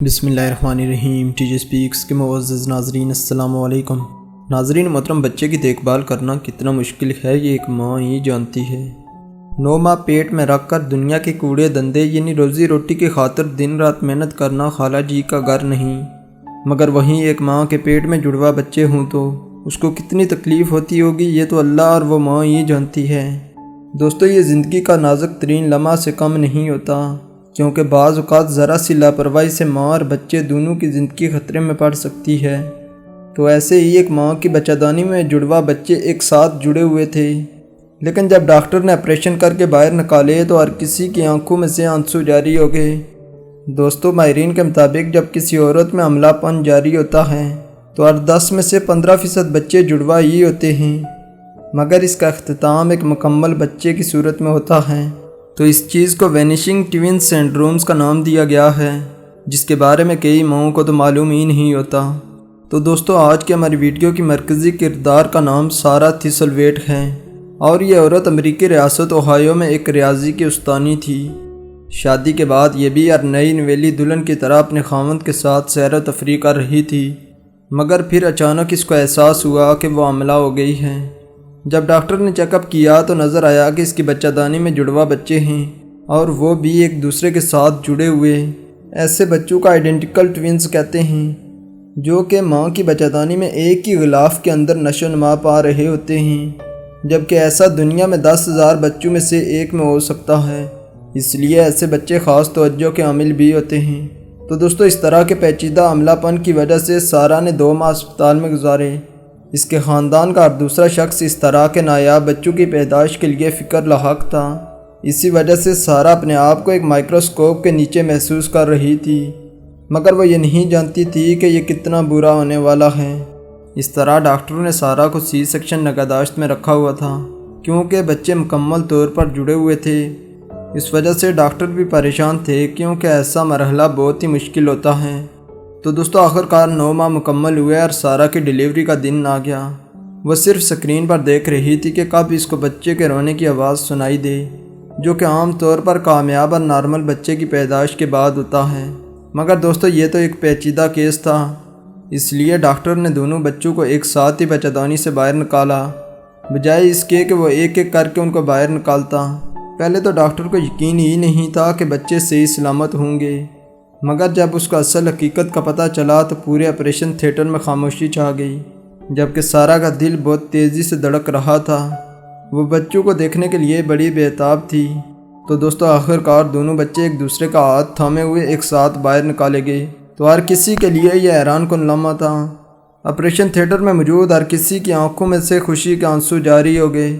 بسم اللہ الرحمن الرحیم۔ ٹی جی سپیکس کے معزز ناظرین السلام علیکم۔ ناظرین محترم، بچے کی دیکھ بھال کرنا کتنا مشکل ہے یہ ایک ماں ہی جانتی ہے۔ 9 ماہ پیٹ میں رکھ کر دنیا کے کوڑے دندے یعنی روزی روٹی کی خاطر دن رات محنت کرنا خالہ جی کا گھر نہیں، مگر وہیں ایک ماں کے پیٹ میں جڑوا بچے ہوں تو اس کو کتنی تکلیف ہوتی ہوگی یہ تو اللہ اور وہ ماں ہی جانتی ہے۔ دوستو، یہ زندگی کا نازک ترین لمحہ سے کم نہیں ہوتا، کیونکہ بعض اوقات ذرا سی لاپرواہی سے ماں اور بچے دونوں کی زندگی خطرے میں پڑ سکتی ہے۔ تو ایسے ہی ایک ماں کی بچہ دانی میں جڑوا بچے ایک ساتھ جڑے ہوئے تھے، لیکن جب ڈاکٹر نے آپریشن کر کے باہر نکالے تو ہر کسی کی آنکھوں میں سے آنسو جاری ہو گئے۔ دوستو، ماہرین کے مطابق جب کسی عورت میں حملہ پن جاری ہوتا ہے تو ہر 10 میں سے 15% بچے جڑوا ہی ہوتے ہیں، مگر اس کا اختتام ایک مکمل بچے کی صورت میں ہوتا ہے۔ تو اس چیز کو وینیشنگ ٹوین سنڈرومز کا نام دیا گیا ہے، جس کے بارے میں کئی ماؤں کو تو معلوم ہی نہیں ہوتا۔ تو دوستو، آج کے ہماری ویڈیو کی مرکزی کردار کا نام سارہ تھیسلویٹ ہے، اور یہ عورت امریکی ریاست اوہایو میں ایک ریاضی کی استانی تھی۔ شادی کے بعد یہ بھی ہر نئی نویلی دلہن کی طرح اپنے خاوند کے ساتھ سیر و تفریح کر رہی تھی، مگر پھر اچانک اس کو احساس ہوا کہ وہ حاملہ ہو گئی ہے۔ جب ڈاکٹر نے چیک اپ کیا تو نظر آیا کہ اس کی بچہ دانی میں جڑوا بچے ہیں، اور وہ بھی ایک دوسرے کے ساتھ جڑے ہوئے۔ ایسے بچوں کا آئیڈینٹیکل ٹوینز کہتے ہیں، جو کہ ماں کی بچہ دانی میں ایک ہی غلاف کے اندر نشو و نما پا رہے ہوتے ہیں، جبکہ ایسا دنیا میں 10,000 بچوں میں سے ایک میں ہو سکتا ہے۔ اس لیے ایسے بچے خاص توجہ کے حامل بھی ہوتے ہیں۔ تو دوستو، اس طرح کے پیچیدہ حملہ پن کی وجہ سے سارہ نے 2 ماہ اسپتال میں گزارے۔ اس کے خاندان کا ہر دوسرا شخص اس طرح کے نایاب بچوں کی پیدائش کے لیے فکر لاحق تھا۔ اسی وجہ سے سارہ اپنے آپ کو ایک مائکروسکوپ کے نیچے محسوس کر رہی تھی، مگر وہ یہ نہیں جانتی تھی کہ یہ کتنا برا ہونے والا ہے۔ اس طرح ڈاکٹروں نے سارہ کو سی سیکشن نگہداشت میں رکھا ہوا تھا، کیونکہ بچے مکمل طور پر جڑے ہوئے تھے۔ اس وجہ سے ڈاکٹر بھی پریشان تھے، کیونکہ ایسا مرحلہ بہت ہی مشکل ہوتا ہے۔ تو دوستو، آخرکار 9 ماہ مکمل ہوئے اور سارہ کی ڈیلیوری کا دن آ گیا۔ وہ صرف سکرین پر دیکھ رہی تھی کہ کب اس کو بچے کے رونے کی آواز سنائی دے، جو کہ عام طور پر کامیاب اور نارمل بچے کی پیدائش کے بعد ہوتا ہے۔ مگر دوستو، یہ تو ایک پیچیدہ کیس تھا، اس لیے ڈاکٹر نے دونوں بچوں کو ایک ساتھ ہی بچہ دانی سے باہر نکالا، بجائے اس کے کہ وہ ایک ایک کر کے ان کو باہر نکالتا۔ پہلے تو ڈاکٹر کو یقین ہی نہیں تھا کہ بچے صحیح سلامت ہوں گے، مگر جب اس کو اصل حقیقت کا پتہ چلا تو پورے آپریشن تھیٹر میں خاموشی چھا گئی، جبکہ سارہ کا دل بہت تیزی سے دھڑک رہا تھا۔ وہ بچوں کو دیکھنے کے لیے بڑی بے تاب تھی۔ تو دوستو، آخرکار دونوں بچے ایک دوسرے کا ہاتھ تھامے ہوئے ایک ساتھ باہر نکالے گئے۔ تو ہر کسی کے لیے یہ حیران کن لمحہ تھا۔ آپریشن تھیٹر میں موجود ہر کسی کی آنکھوں میں سے خوشی کے آنسو جاری ہو گئے،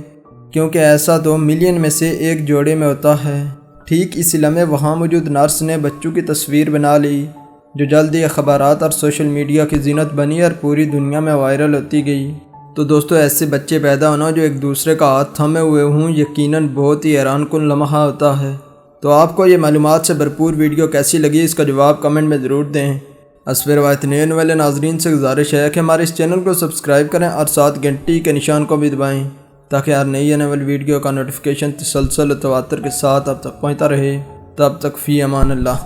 کیونکہ ایسا 2 ملین میں سے ایک جوڑے میں ہوتا ہے۔ ٹھیک اسی لمحے وہاں موجود نرس نے بچوں کی تصویر بنا لی، جو جلد ہی اخبارات اور سوشل میڈیا کی زینت بنی اور پوری دنیا میں وائرل ہوتی گئی۔ تو دوستو، ایسے بچے پیدا ہونا جو ایک دوسرے کا ہاتھ تھامے ہوئے ہوں، یقیناً بہت ہی حیران کن لمحہ ہوتا ہے۔ تو آپ کو یہ معلومات سے بھرپور ویڈیو کیسی لگی، اس کا جواب کمنٹ میں ضرور دیں۔ اسب روایت نین والے ناظرین سے گزارش ہے کہ ہمارے اس چینل کو سبسکرائب کریں اور ساتھ گھنٹی کے نشان کو بھی دبائیں، تاکہ ہر نئی آنے والی ویڈیو کا نوٹیفیکیشن تسلسل و تواتر کے ساتھ اب تک پہنچتا رہے۔ تب تک فی امان اللہ۔